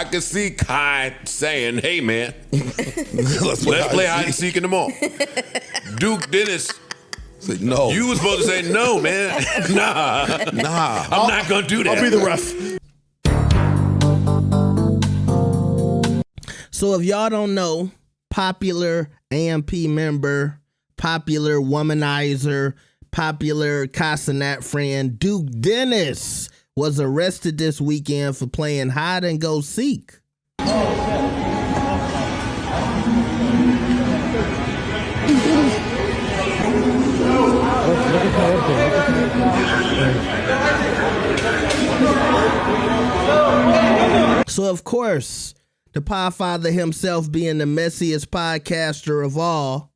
I could see Kai saying, "Hey man, let's play hide and seek in the mall." Duke Dennis. Say no. You was supposed to say no, man. Nah. I'm not gonna do that. I'll be the ref. So if y'all don't know, popular AMP member, popular womanizer, popular Casanat friend Duke Dennis was arrested this weekend for playing hide and go seek. So of course, the Podfather himself, being the messiest podcaster of all,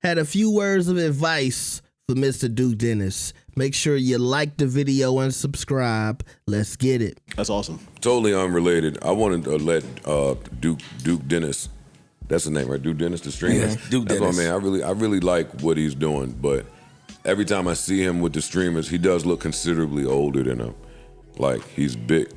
had a few words of advice for Mr. Duke Dennis. Make sure you like the video and subscribe. Let's get it. That's awesome. Totally unrelated. I wanted to let Duke Dennis. That's the name, right? Duke Dennis, the streamer. Yes, Duke That's Dennis. my man. I really like what he's doing, but every time I see him with the streamers, he does look considerably older than them. Like he's big.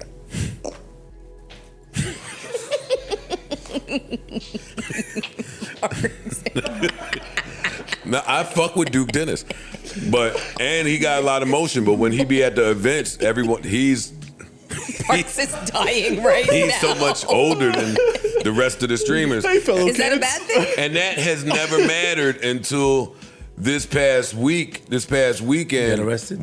Now I fuck with Duke Dennis, and he got a lot of motion. But when he be at the events, everyone Parks is dying right now. He's so much older than the rest of the streamers. Is that a bad thing? And that has never mattered until this past weekend. Get arrested?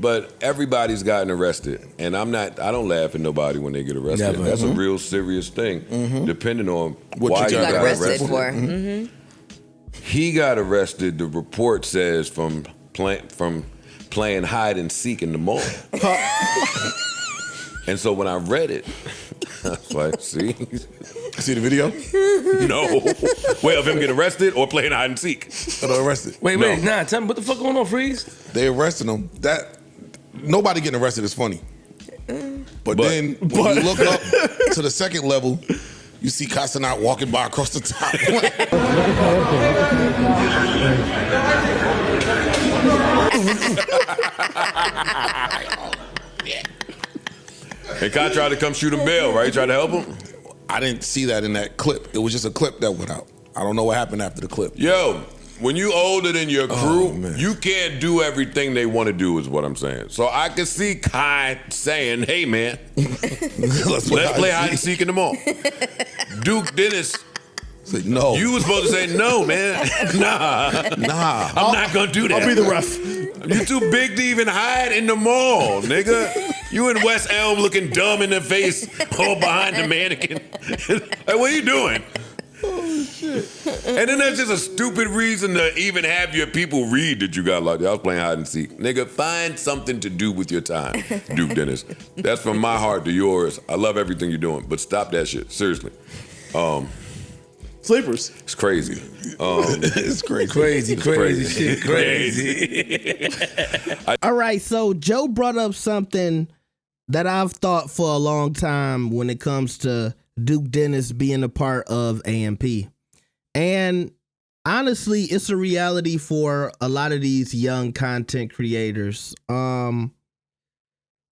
But everybody's gotten arrested. And I don't laugh at nobody when they get arrested. Never. That's a real serious thing, depending on What why you you Got got arrested arrested. for. He got arrested, the report says, from playing hide and seek in the mall. And so when I read it, I was like, see the video? No. Well, of him getting arrested or playing hide and seek. Arrested. Wait, tell me what the fuck going on, Freeze? They arrested him. Nobody getting arrested is funny. But then when you look up to the second level, you see Casanat walking by across the top. And Kai tried to come shoot him bail, right? He tried to help him? I didn't see that in that clip. It was just a clip that went out. I don't know what happened after the clip. Yo, when you older than your crew, man. you can't do everything they want to do is what I'm saying. So I could see Kai saying, "Hey man, let's play hide and seek in the mall." Duke Dennis. Say no. You was supposed to say no, man. Nah. I'm not gonna do that. I'll be the ref. You too big to even hide in the mall, nigga. You in West Elm looking dumb in the face, all behind the mannequin. Like, what are you doing? Oh, shit. And then that's just a stupid reason to even have your people read that you got locked. I was playing hide and seek. Nigga, find something to do with your time, Duke Dennis. That's from my heart to yours. I love everything you're doing, but stop that shit. Seriously. Sleepers. It's crazy. It's crazy. Crazy. All right, so Joe brought up something that I've thought for a long time when it comes to Duke Dennis being a part of AMP. And honestly, it's a reality for a lot of these young content creators. When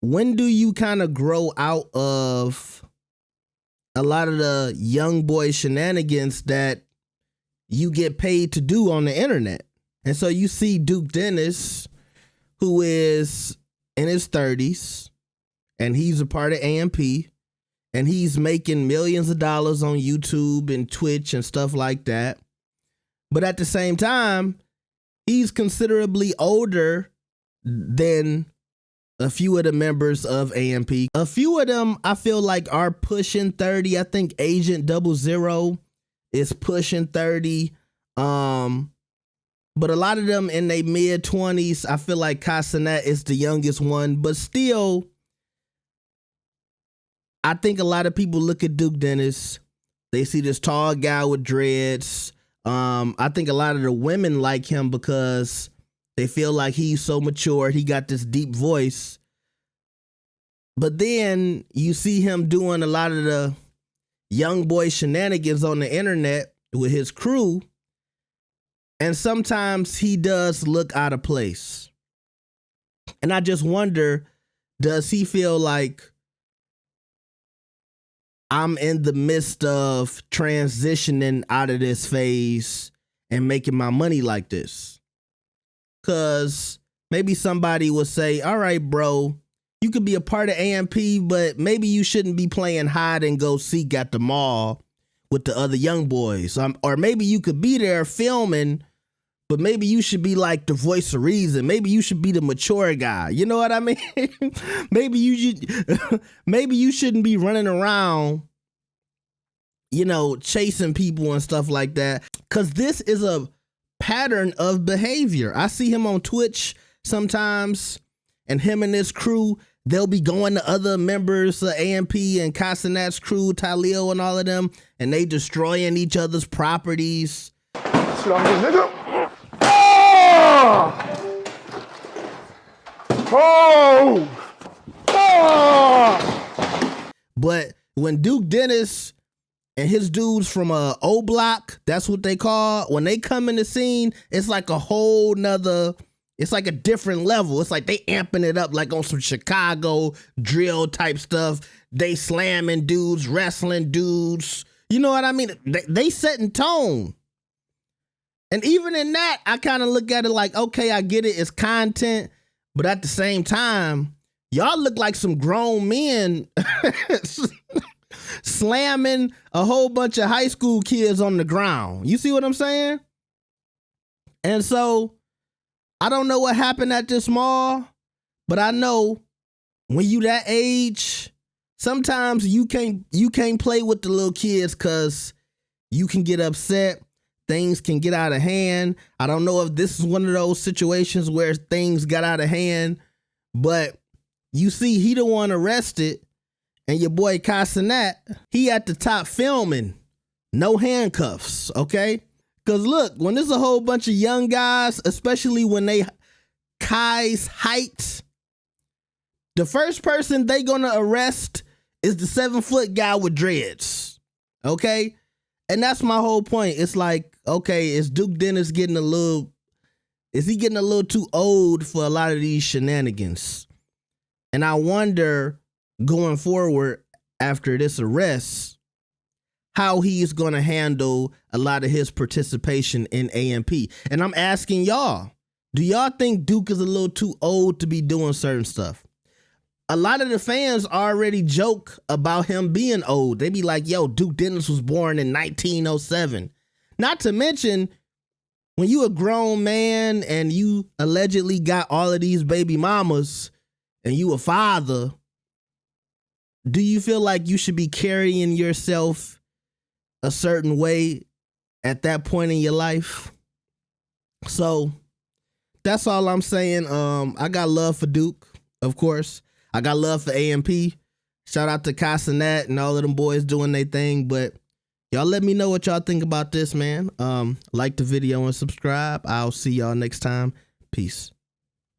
do you kind of grow out of a lot of the young boy shenanigans that you get paid to do on the internet? And so you see Duke Dennis, who is in his 30s, and he's a part of AMP, and he's making millions of dollars on YouTube and Twitch and stuff like that. But at the same time, he's considerably older than a few of the members of AMP. A few of them, I feel like, are pushing 30. I think Agent 00 is pushing 30. But a lot of them in their mid-20s. I feel like Casanat is the youngest one. But still, I think a lot of people look at Duke Dennis. They see this tall guy with dreads. I think a lot of the women like him because they feel like he's so mature. He got this deep voice. But then you see him doing a lot of the young boy shenanigans on the internet with his crew. And sometimes he does look out of place. And I just wonder, does he feel like I'm in the midst of transitioning out of this phase and making my money like this. Cause maybe somebody will say, all right, bro, you could be a part of AMP, but maybe you shouldn't be playing hide and go seek at the mall with the other young boys. Or maybe you could be there filming, but maybe you should be like the voice of reason. Maybe you should be the mature guy. You know what I mean? maybe you shouldn't be running around, you know, chasing people and stuff like that. Cause this is a pattern of behavior. I see him on Twitch sometimes, and him and his crew, they'll be going to other members of AMP and Casanat's crew, Talil and all of them, and they destroying each other's properties. Shit on this nigga. Oh! Oh! Oh! But when Duke Dennis and his dudes from O Block, that's what they call, when they come in the scene, it's like a whole nother, it's like a different level. It's like they amping it up like on some Chicago drill type stuff. They slamming dudes, wrestling dudes. You know what I mean? They setting tone. And even in that, I kind of look at it like, okay, I get it. It's content. But at the same time, y'all look like some grown men slamming a whole bunch of high school kids on the ground. You see what I'm saying? And so I don't know what happened at this mall, but I know when you that age, sometimes you can't play with the little kids because you can get upset. Things can get out of hand. I don't know if this is one of those situations where things got out of hand, but you see he the one arrested, and your boy Casanat, he at the top filming, no handcuffs, okay? Because look, when there's a whole bunch of young guys, especially when they Kai's height, the first person they gonna arrest is the 7-foot guy with dreads, okay? And that's my whole point. It's like, okay, is Duke Dennis getting a little too old for a lot of these shenanigans? And I wonder, going forward after this arrest, how he is going to handle a lot of his participation in AMP. And I'm asking y'all, do y'all think Duke is a little too old to be doing certain stuff? A lot of the fans already joke about him being old. They be like, yo, Duke Dennis was born in 1907. Not to mention, when you a grown man and you allegedly got all of these baby mamas and you a father, do you feel like you should be carrying yourself a certain way at that point in your life? So that's all I'm saying. I got love for Duke, of course. I got love for AMP. Shout out to Casanat and all of them boys doing their thing. But y'all let me know what y'all think about this, man. Like the video and subscribe. I'll see y'all next time. Peace.